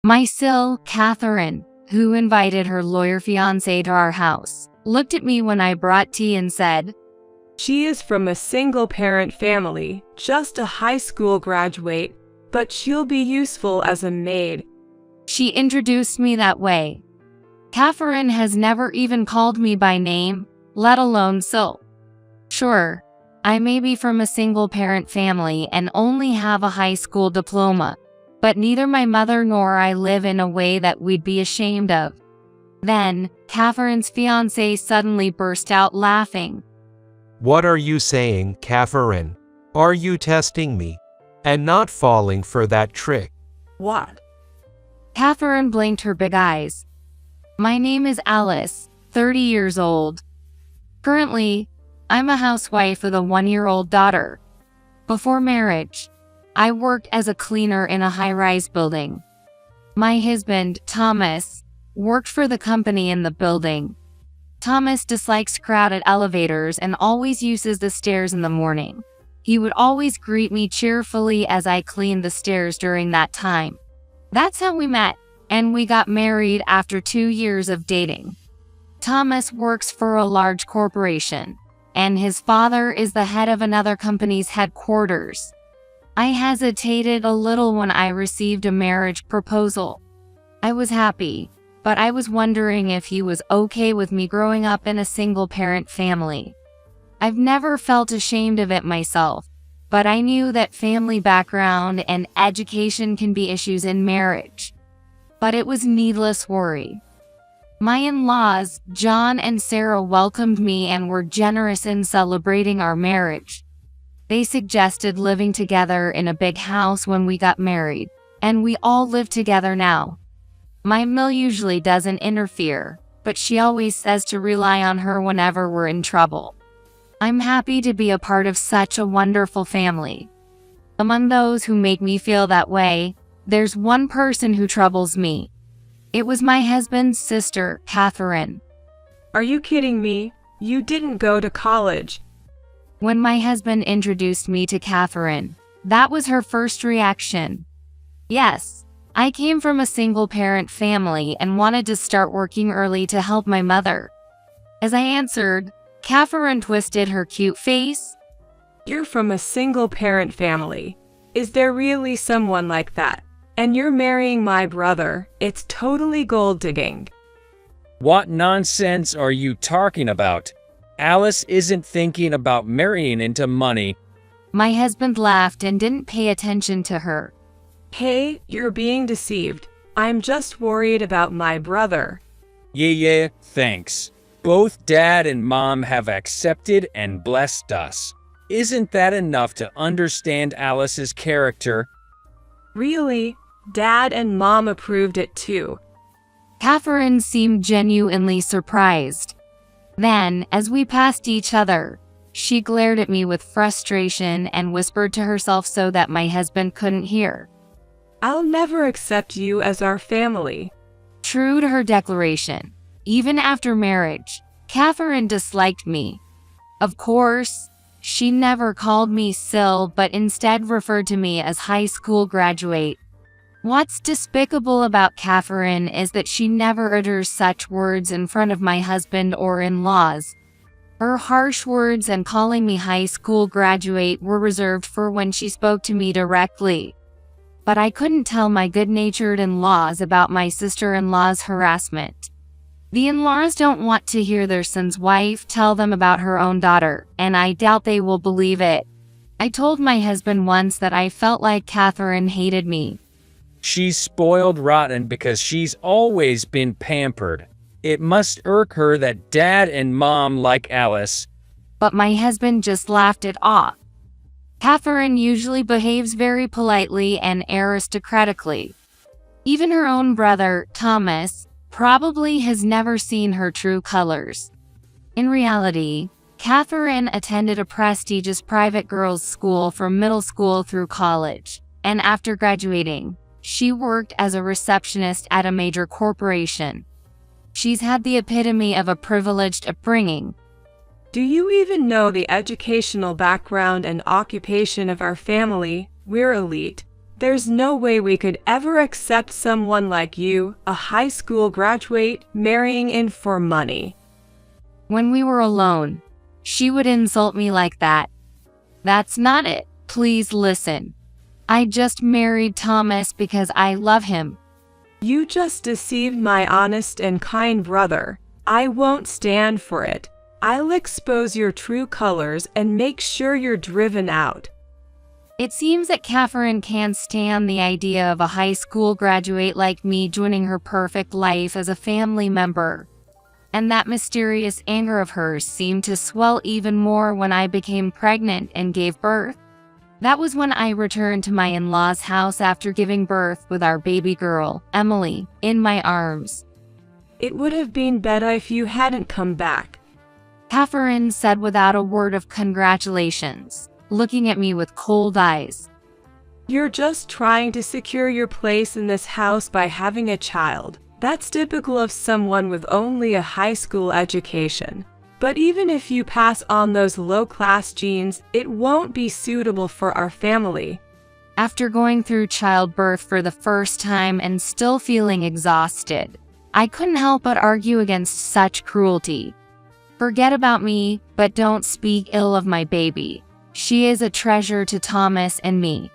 My SIL, Catherine, who invited her lawyer fiancé to our house, looked at me when I brought tea and said, "She is from a single-parent family, just a high school graduate, but she'll be useful as a maid." She introduced me that way. Catherine has never even called me by name, let alone SIL. Sure, I may be from a single-parent family and only have a high school diploma, but neither my mother nor I live in a way that we'd be ashamed of. Then, Catherine's fiancé suddenly burst out laughing. "What are you saying, Catherine? Are you testing me? And not falling for that trick?" "What?" Catherine blinked her big eyes. "My name is Alice, 30 years old. Currently, I'm a housewife with a 1-year-old daughter. Before marriage, I worked as a cleaner in a high-rise building. My husband, Thomas, worked for the company in the building. Thomas dislikes crowded elevators and always uses the stairs in the morning. He would always greet me cheerfully as I cleaned the stairs during that time. That's how we met, and we got married after 2 years of dating. Thomas works for a large corporation, and his father is the head of another company's headquarters. I hesitated a little when I received a marriage proposal. I was happy, but I was wondering if he was okay with me growing up in a single-parent family. I've never felt ashamed of it myself, but I knew that family background and education can be issues in marriage. But it was needless worry. My in-laws, John and Sarah, welcomed me and were generous in celebrating our marriage. They suggested living together in a big house when we got married, and we all live together now. My mother usually doesn't interfere, but she always says to rely on her whenever we're in trouble. I'm happy to be a part of such a wonderful family. Among those who make me feel that way, there's one person who troubles me. It was my husband's sister, Catherine. "Are you kidding me? You didn't go to college." When my husband introduced me to Catherine, that was her first reaction. Yes, I came from a single-parent family and wanted to start working early to help my mother. As I answered, Catherine twisted her cute face. "You're from a single-parent family. Is there really someone like that? And you're marrying my brother. It's totally gold digging." What nonsense are you talking about? Alice isn't thinking about marrying into money. My husband laughed and didn't pay attention to her. "Hey, you're being deceived. I'm just worried about my brother." Yeah, thanks. Both Dad and Mom have accepted and blessed us. Isn't that enough to understand Alice's character? "Really? Dad and Mom approved it too." Catherine seemed genuinely surprised. Then, as we passed each other, she glared at me with frustration and whispered to herself so that my husband couldn't hear. "I'll never accept you as our family." True to her declaration, even after marriage, Catherine disliked me. Of course, she never called me SIL but instead referred to me as high school graduate. What's despicable about Catherine is that she never utters such words in front of my husband or in-laws. Her harsh words and calling me high school graduate were reserved for when she spoke to me directly. But I couldn't tell my good-natured in-laws about my sister-in-law's harassment. The in-laws don't want to hear their son's wife tell them about her own daughter, and I doubt they will believe it. I told my husband once that I felt like Catherine hated me. She's spoiled rotten because she's always been pampered. It must irk her that Dad and Mom like Alice. But my husband just laughed it off. Catherine usually behaves very politely and aristocratically. Even her own brother, Thomas, probably has never seen her true colors. In reality, Catherine attended a prestigious private girls' school from middle school through college, and after graduating, she worked as a receptionist at a major corporation. She's had the epitome of a privileged upbringing. "Do you even know the educational background and occupation of our family? We're elite. There's no way we could ever accept someone like you, a high school graduate, marrying in for money. When we were alone, she would insult me like that. That's not it. Please listen. I just married Thomas because I love him. You just deceived my honest and kind brother. I won't stand for it. I'll expose your true colors and make sure you're driven out. It seems that Catherine can't stand the idea of a high school graduate like me joining her perfect life as a family member. And that mysterious anger of hers seemed to swell even more when I became pregnant and gave birth. That was when I returned to my in-laws' house after giving birth with our baby girl, Emily, in my arms. It would have been better if you hadn't come back, Catherine said without a word of congratulations, looking at me with cold eyes. You're just trying to secure your place in this house by having a child. That's typical of someone with only a high school education. But even if you pass on those low-class genes, it won't be suitable for our family. After going through childbirth for the first time and still feeling exhausted, I couldn't help but argue against such cruelty. Forget about me, but don't speak ill of my baby. She is a treasure to Thomas and me.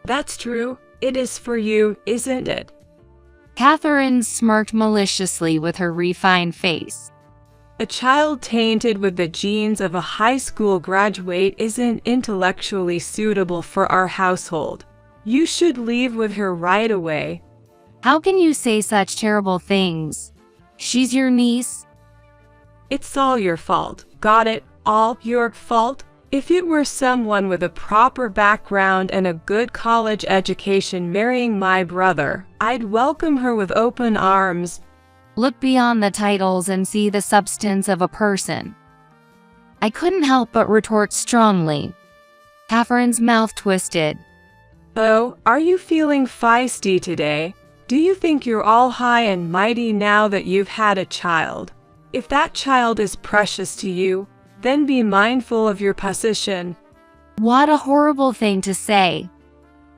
That's true. It is for you, isn't it? Catherine smirked maliciously with her refined face. A child tainted with the genes of a high school graduate isn't intellectually suitable for our household. You should leave with her right away. How can you say such terrible things? She's your niece. It's all your fault. Got it? All your fault? If it were someone with a proper background and a good college education marrying my brother, I'd welcome her with open arms. Look beyond the titles and see the substance of a person. I couldn't help but retort strongly. Catherine's mouth twisted. Oh, are you feeling feisty today? Do you think you're all high and mighty now that you've had a child? If that child is precious to you, then be mindful of your position. What a horrible thing to say.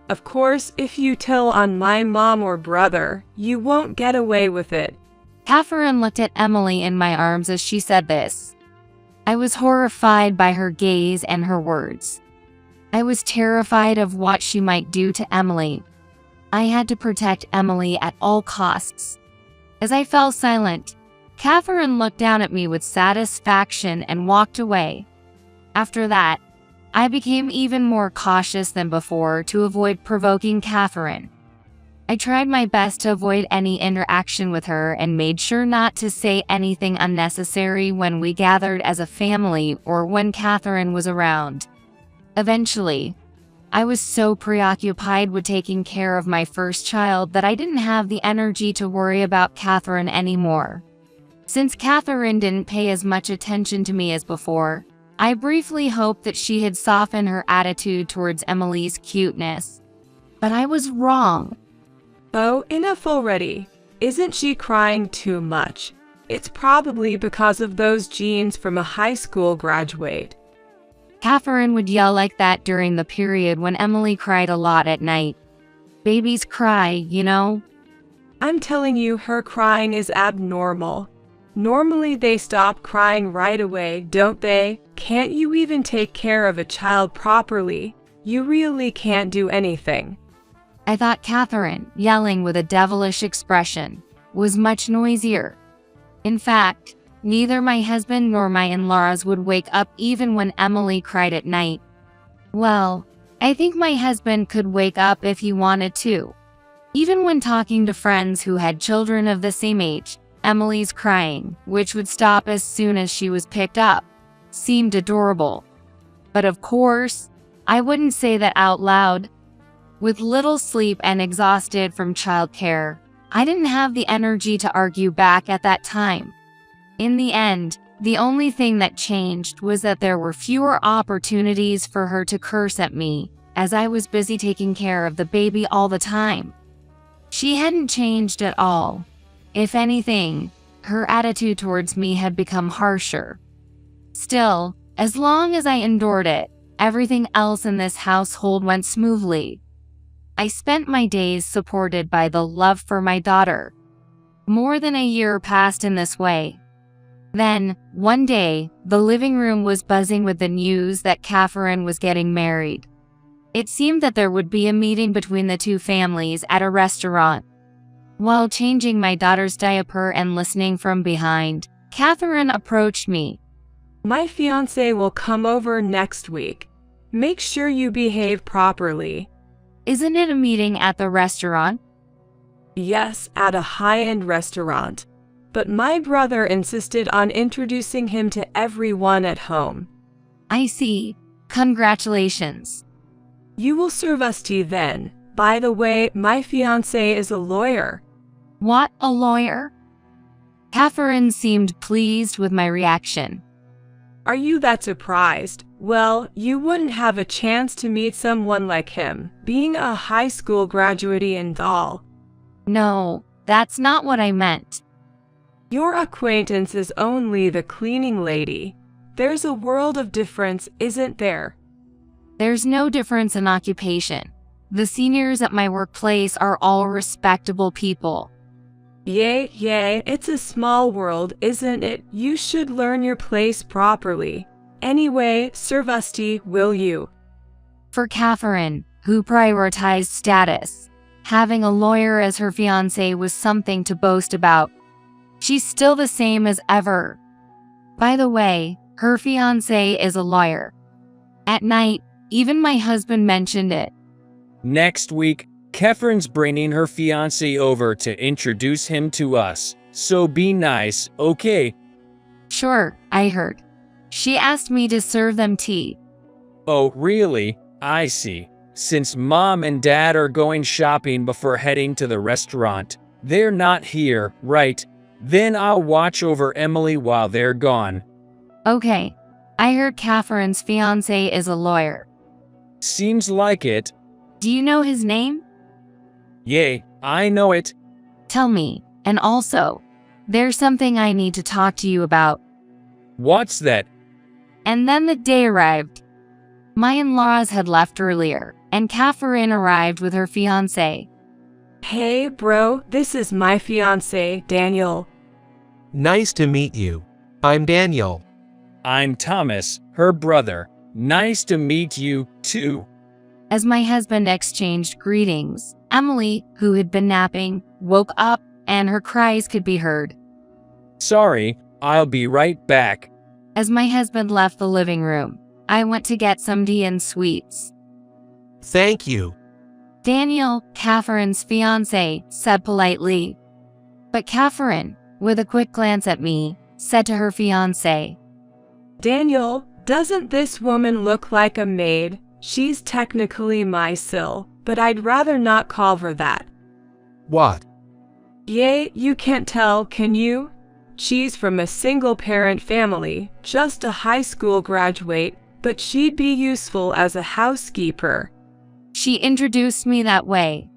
Of course, if you tell on my mom or brother, you won't get away with it. Catherine looked at Emily in my arms as she said this. I was horrified by her gaze and her words. I was terrified of what she might do to Emily. I had to protect Emily at all costs. As I fell silent, Catherine looked down at me with satisfaction and walked away. After that, I became even more cautious than before to avoid provoking Catherine. I tried my best to avoid any interaction with her and made sure not to say anything unnecessary when we gathered as a family or when Catherine was around. Eventually, I was so preoccupied with taking care of my first child that I didn't have the energy to worry about Catherine anymore. Since Catherine didn't pay as much attention to me as before, I briefly hoped that she had softened her attitude towards Emily's cuteness. But I was wrong. Oh, enough already. Isn't she crying too much? It's probably because of those genes from a high school graduate. Catherine would yell like that during the period when Emily cried a lot at night. Babies cry, you know? I'm telling you, her crying is abnormal. Normally they stop crying right away, don't they? Can't you even take care of a child properly? You really can't do anything. I thought Catherine, yelling with a devilish expression, was much noisier. In fact, neither my husband nor my in-laws would wake up even when Emily cried at night. Well, I think my husband could wake up if he wanted to. Even when talking to friends who had children of the same age, Emily's crying, which would stop as soon as she was picked up, seemed adorable. But of course, I wouldn't say that out loud. With little sleep and exhausted from childcare, I didn't have the energy to argue back at that time. In the end, the only thing that changed was that there were fewer opportunities for her to curse at me, as I was busy taking care of the baby all the time. She hadn't changed at all. If anything, her attitude towards me had become harsher. Still, as long as I endured it, everything else in this household went smoothly. I spent my days supported by the love for my daughter. More than a year passed in this way. Then, one day, the living room was buzzing with the news that Catherine was getting married. It seemed that there would be a meeting between the two families at a restaurant. While changing my daughter's diaper and listening from behind, Catherine approached me. My fiancé will come over next week. Make sure you behave properly. Isn't it a meeting at the restaurant? Yes, at a high-end restaurant. But my brother insisted on introducing him to everyone at home. I see. Congratulations. You will serve us tea then. By the way, my fiancé is a lawyer. What, a lawyer? Catherine seemed pleased with my reaction. Are you that surprised? Well, you wouldn't have a chance to meet someone like him, being a high school graduate and all. No, that's not what I meant. Your acquaintance is only the cleaning lady. There's a world of difference, isn't there? There's no difference in occupation. The seniors at my workplace are all respectable people. Yay, it's a small world, isn't it? You should learn your place properly. Anyway, serve us tea, will you? For Catherine, who prioritized status, having a lawyer as her fiancé was something to boast about. She's still the same as ever. By the way, her fiancé is a lawyer. At night, even my husband mentioned it. Next week, Catherine's bringing her fiancé over to introduce him to us, so be nice, okay? Sure, I heard. She asked me to serve them tea. Oh, really? I see. Since Mom and Dad are going shopping before heading to the restaurant, they're not here, right? Then I'll watch over Emily while they're gone. Okay. I heard Catherine's fiancé is a lawyer. Seems like it. Do you know his name? Yay, I know it. Tell me. And also, there's something I need to talk to you about. What's that? And then the day arrived. My in-laws had left earlier, and Catherine arrived with her fiancé. Hey, bro, this is my fiancé, Daniel. Nice to meet you. I'm Daniel. I'm Thomas, her brother. Nice to meet you, too. As my husband exchanged greetings, Emily, who had been napping, woke up, and her cries could be heard. Sorry, I'll be right back. As my husband left the living room, I went to get some tea and sweets. Thank you. Daniel, Catherine's fiancé, said politely. But Catherine, with a quick glance at me, said to her fiancé, Daniel, doesn't this woman look like a maid? She's technically my SIL, but I'd rather not call her that. What? Yay, you can't tell, can you? She's from a single-parent family, just a high school graduate, but she'd be useful as a housekeeper. She introduced me that way.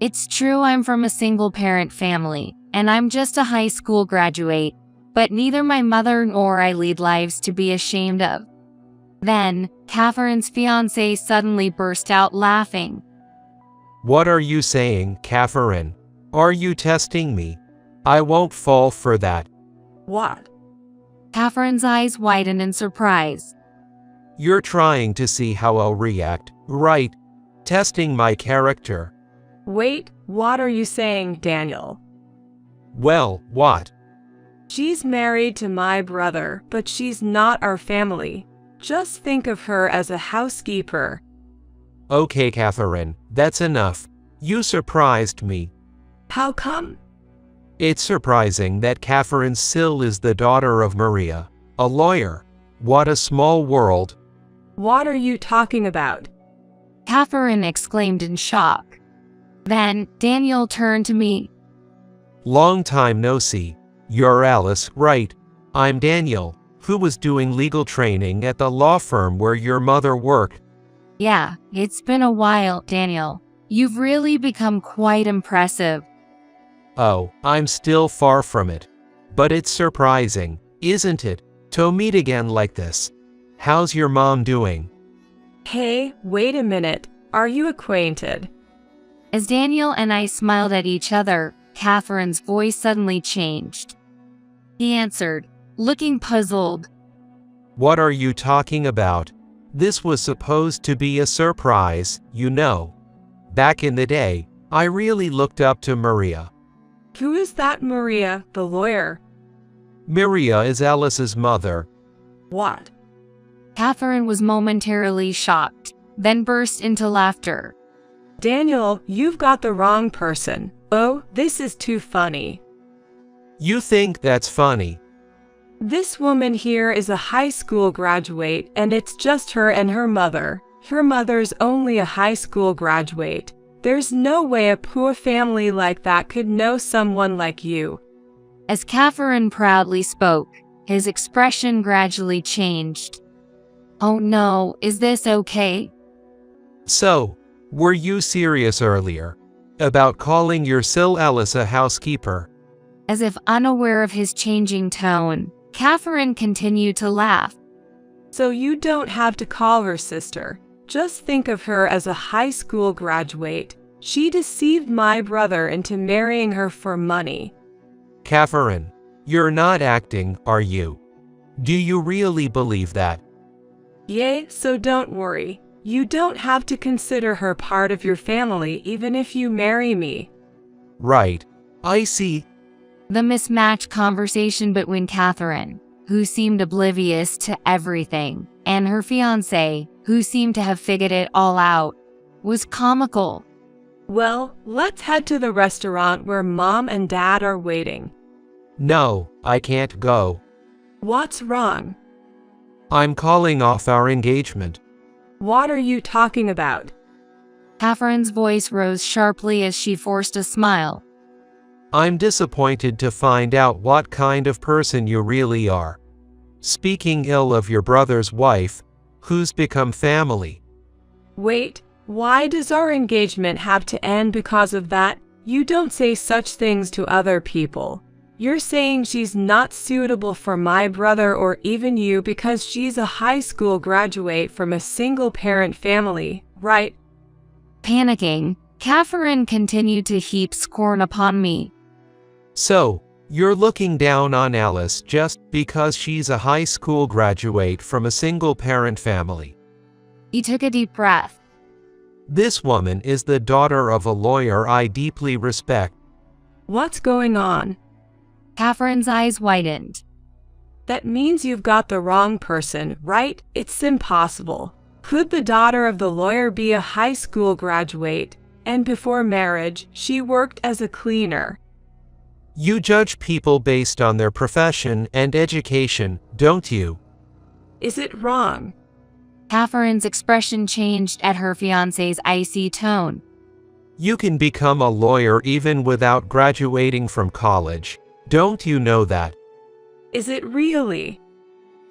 It's true I'm from a single-parent family, and I'm just a high school graduate, but neither my mother nor I lead lives to be ashamed of. Then, Catherine's fiancé suddenly burst out laughing. What are you saying, Catherine? Are you testing me? I won't fall for that. What? Catherine's eyes widened in surprise. You're trying to see how I'll react, right? Testing my character. Wait, what are you saying, Daniel? Well, what? She's married to my brother, but she's not our family. Just think of her as a housekeeper. Okay, Catherine, that's enough. You surprised me. How come? It's surprising that Catherine SIL is the daughter of Maria, a lawyer. What a small world. What are you talking about? Catherine exclaimed in shock. Then, Daniel turned to me. Long time no see. You're Alice, right? I'm Daniel, who was doing legal training at the law firm where your mother worked. Yeah, it's been a while, Daniel. You've really become quite impressive. Oh, I'm still far from it. But it's surprising, isn't it, to meet again like this? How's your mom doing? Hey, wait a minute. Are you acquainted? As Daniel and I smiled at each other, Catherine's voice suddenly changed. He answered, looking puzzled. What are you talking about? This was supposed to be a surprise, you know. Back in the day, I really looked up to Maria. Who is that Maria, the lawyer? Maria is Alice's mother. What? Catherine was momentarily shocked, then burst into laughter. Daniel, you've got the wrong person. Oh, this is too funny. You think that's funny? This woman here is a high school graduate, and it's just her and her mother. Her mother's only a high school graduate. There's no way a poor family like that could know someone like you. As Catherine proudly spoke, his expression gradually changed. Oh no, is this okay? So, were you serious earlier? About calling your SIL Alice a housekeeper? As if unaware of his changing tone, Catherine continued to laugh. So you don't have to call her sister. Just think of her as a high school graduate. She deceived my brother into marrying her for money. Catherine, you're not acting, are you? Do you really believe that? Yay, so don't worry. You don't have to consider her part of your family even if you marry me. Right. I see. The mismatched conversation between Catherine, who seemed oblivious to everything, and her fiancé, who seemed to have figured it all out, was comical. Well, let's head to the restaurant where Mom and Dad are waiting. No, I can't go. What's wrong? I'm calling off our engagement. What are you talking about? Catherine's voice rose sharply as she forced a smile. I'm disappointed to find out what kind of person you really are. Speaking ill of your brother's wife, who's become family. Wait, why does our engagement have to end because of that? You don't say such things to other people. You're saying she's not suitable for my brother or even you because she's a high school graduate from a single-parent family, right? Panicking, Catherine continued to heap scorn upon me. So, you're looking down on Alice just because she's a high school graduate from a single-parent family. He took a deep breath. This woman is the daughter of a lawyer I deeply respect. What's going on? Catherine's eyes widened. That means you've got the wrong person, right? It's impossible. Could the daughter of the lawyer be a high school graduate, and before marriage, she worked as a cleaner? You judge people based on their profession and education, don't you? Is it wrong? Catherine's expression changed at her fiancé's icy tone. You can become a lawyer even without graduating from college. Don't you know that? Is it really?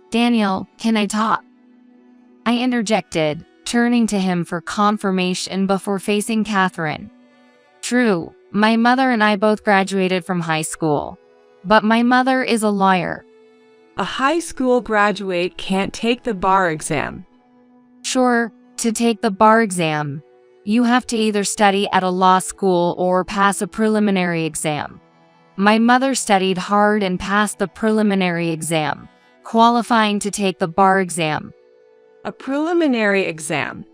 Daniel, can I talk? I interjected, turning to him for confirmation before facing Catherine. True, my mother and I both graduated from high school. But my mother is a lawyer. A high school graduate can't take the bar exam. Sure, to take the bar exam, you have to either study at a law school or pass a preliminary exam. My mother studied hard and passed the preliminary exam, qualifying to take the bar exam. A preliminary exam.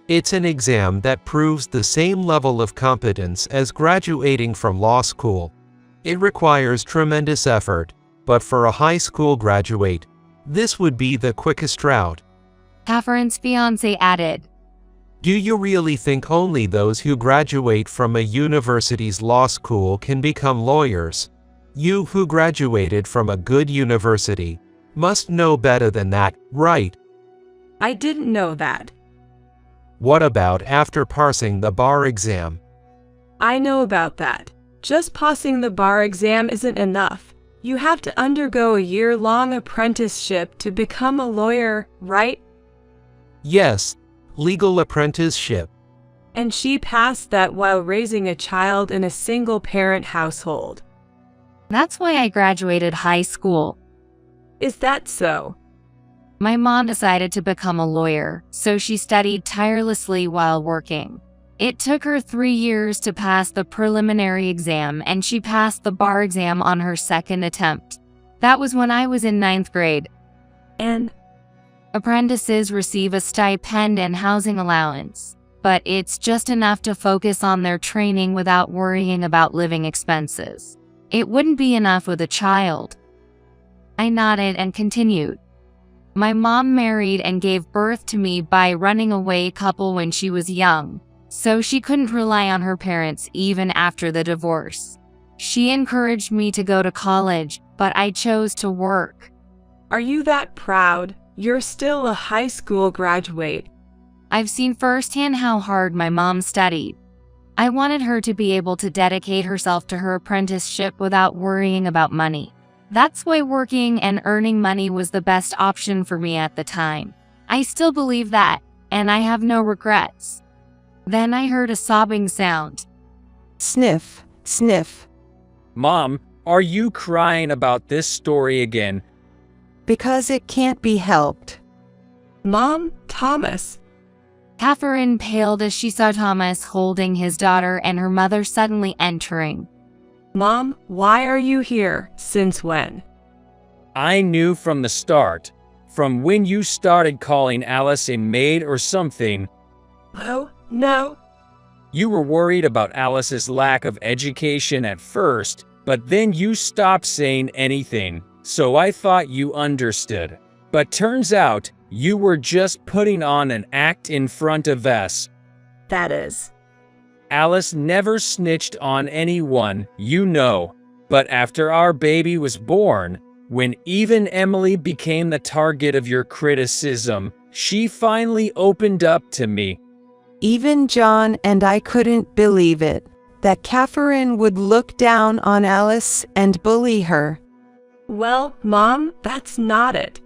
It's an exam that proves the same level of competence as graduating from law school. It requires tremendous effort, but for a high school graduate, this would be the quickest route. Catherine's fiancé added. Do you really think only those who graduate from a university's law school can become lawyers? You who graduated from a good university must know better than that, right? I didn't know that. What about after passing the bar exam? I know about that. Just passing the bar exam isn't enough. You have to undergo a year-long apprenticeship to become a lawyer, right? Yes, legal apprenticeship. And she passed that while raising a child in a single-parent household. That's why I graduated high school. Is that so? My mom decided to become a lawyer, so she studied tirelessly while working. It took her 3 years to pass the preliminary exam, and she passed the bar exam on her second attempt. That was when I was in 9th grade. And Apprentices receive a stipend and housing allowance, but it's just enough to focus on their training without worrying about living expenses. It wouldn't be enough with a child. I nodded and continued. My mom married and gave birth to me by running away couple when she was young, so she couldn't rely on her parents even after the divorce. She encouraged me to go to college, but I chose to work. are you that proud? You're still a high school graduate. I've seen firsthand how hard my mom studied. I wanted her to be able to dedicate herself to her apprenticeship without worrying about money. That's why working and earning money was the best option for me at the time. I still believe that, and I have no regrets. Then I heard a sobbing sound. Sniff, sniff. Mom, are you crying about this story again? Because it can't be helped. Mom, Thomas. Catherine paled as she saw Thomas holding his daughter and her mother suddenly entering. Mom, why are you here? Since when? I knew from the start, from when you started calling Alice a maid or something. Oh, no. You were worried about Alice's lack of education at first, but then you stopped saying anything, so I thought you understood. But turns out, you were just putting on an act in front of us. That is. Alice never snitched on anyone, you know. But after our baby was born, when even Emily became the target of your criticism, she finally opened up to me. Even John and I couldn't believe it, that Catherine would look down on Alice and bully her. Well, Mom, that's not it.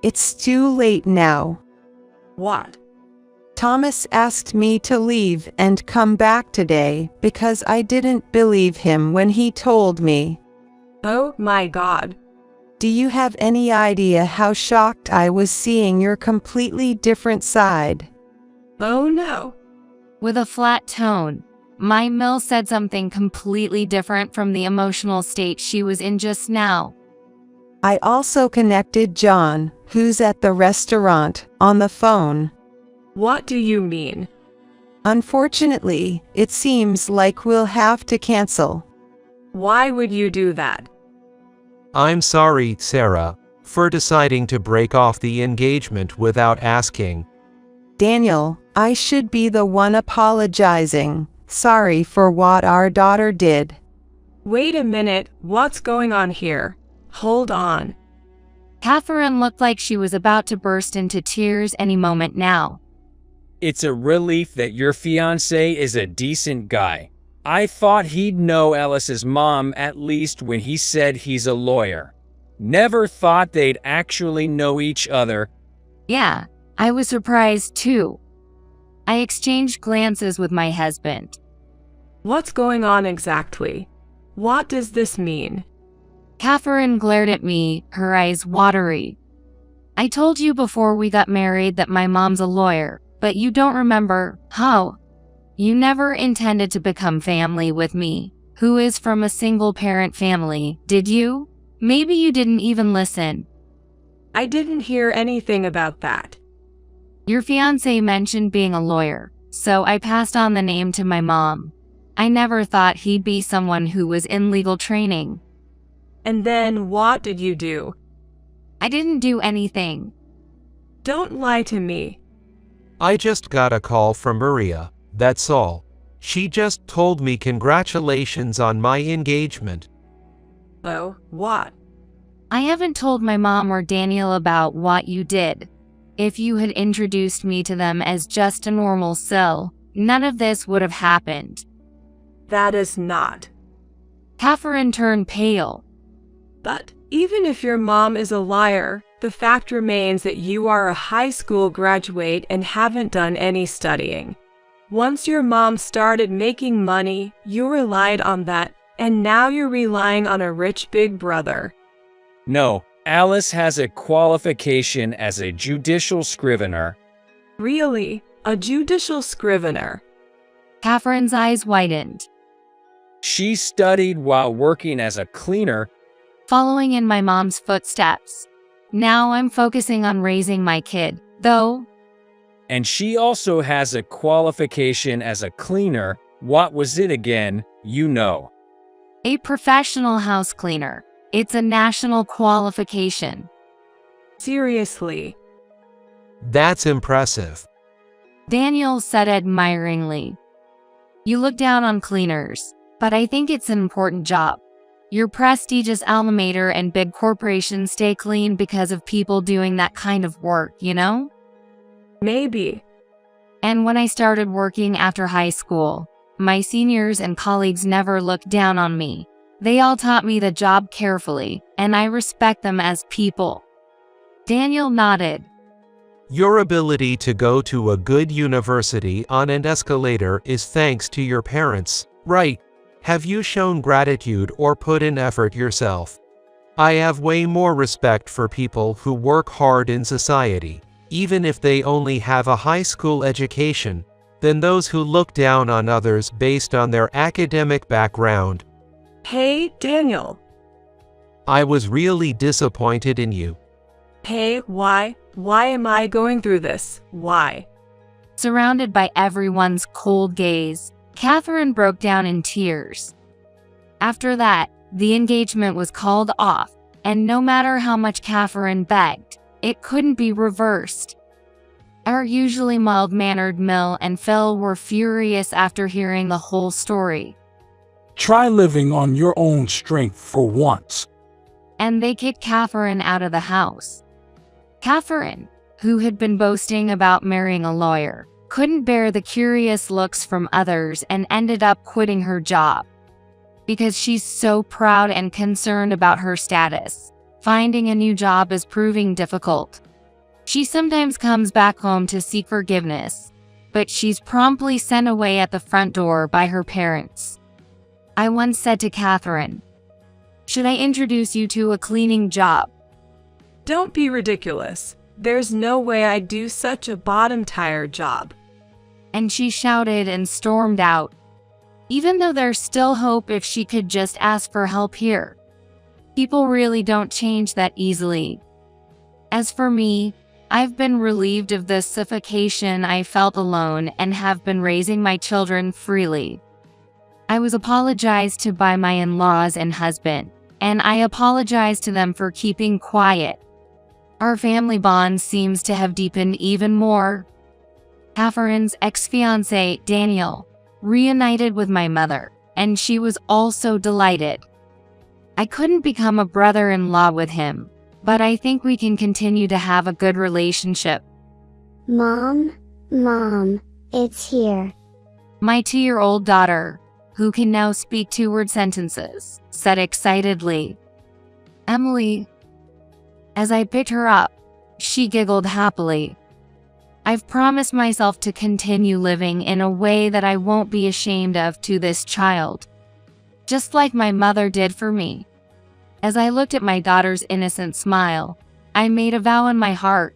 It's too late now. What? Thomas asked me to leave and come back today because I didn't believe him when he told me. Oh my God. Do you have any idea how shocked I was seeing your completely different side? Oh no. With a flat tone, my Mill said something completely different from the emotional state she was in just now. I also connected John, who's at the restaurant, on the phone. What do you mean? Unfortunately, it seems like we'll have to cancel. Why would you do that? I'm sorry, Sarah, for deciding to break off the engagement without asking. Daniel, I should be the one apologizing. Sorry for what our daughter did. Wait a minute, what's going on here? Hold on. Catherine looked like she was about to burst into tears any moment now. It's a relief that your fiancé is a decent guy. I thought he'd know Alice's mom at least when he said he's a lawyer. Never thought they'd actually know each other. Yeah, I was surprised too. I exchanged glances with my husband. What's going on exactly? What does this mean? Catherine glared at me, her eyes watery. I told you before we got married that my mom's a lawyer, but you don't remember, how? You never intended to become family with me, who is from a single-parent family, did you? Maybe you didn't even listen. I didn't hear anything about that. Your fiancé mentioned being a lawyer, so I passed on the name to my mom. I never thought he'd be someone who was in legal training. And then what did you do? I didn't do anything. Don't lie to me. I just got a call from Maria, that's all. She just told me congratulations on my engagement. Oh, what? I haven't told my mom or Daniel about what you did. If you had introduced me to them as just a normal SIL, none of this would have happened. That is not. Catherine turned pale. But even if your mom is a liar, the fact remains that you are a high school graduate and haven't done any studying. Once your mom started making money, you relied on that, and now you're relying on a rich big brother. No, Alice has a qualification as a judicial scrivener. Really? A judicial scrivener? Catherine's eyes widened. She studied while working as a cleaner. Following in my mom's footsteps. Now I'm focusing on raising my kid, though. And she also has a qualification as a cleaner. What was it again, you know? A professional house cleaner. It's a national qualification. Seriously. That's impressive. Daniel said admiringly. You look down on cleaners, but I think it's an important job. Your prestigious alma mater and big corporations stay clean because of people doing that kind of work, you know? Maybe. And when I started working after high school, my seniors and colleagues never looked down on me. They all taught me the job carefully, and I respect them as people. Daniel nodded. Your ability to go to a good university on an escalator is thanks to your parents, right? Have you shown gratitude or put in effort yourself? I have way more respect for people who work hard in society, even if they only have a high school education, than those who look down on others based on their academic background. Hey, Daniel. I was really disappointed in you. Hey, why? Why am I going through this? Why? Surrounded by everyone's cold gaze, Catherine broke down in tears. After that, the engagement was called off, and no matter how much Catherine begged, it couldn't be reversed. Our usually mild-mannered Mill and Phil were furious after hearing the whole story. Try living on your own strength for once. And they kicked Catherine out of the house. Catherine, who had been boasting about marrying a lawyer, couldn't bear the curious looks from others and ended up quitting her job. Because she's so proud and concerned about her status, finding a new job is proving difficult. She sometimes comes back home to seek forgiveness, but she's promptly sent away at the front door by her parents. I once said to Catherine, "Should I introduce you to a cleaning job?" Don't be ridiculous. There's no way I'd do such a bottom-tier job. And she shouted and stormed out, even though there's still hope if she could just ask for help here. People really don't change that easily. As for me, I've been relieved of the suffocation I felt alone and have been raising my children freely. I was apologized to by my in-laws and husband, and I apologized to them for keeping quiet. Our family bond seems to have deepened even more. Catherine's ex-fiancé, Daniel, reunited with my mother, and she was also delighted. I couldn't become a brother-in-law with him, but I think we can continue to have a good relationship. Mom, it's here. My 2-year-old daughter, who can now speak 2-word sentences, said excitedly. Emily. As I picked her up, she giggled happily. I've promised myself to continue living in a way that I won't be ashamed of to this child, just like my mother did for me. As I looked at my daughter's innocent smile, I made a vow in my heart.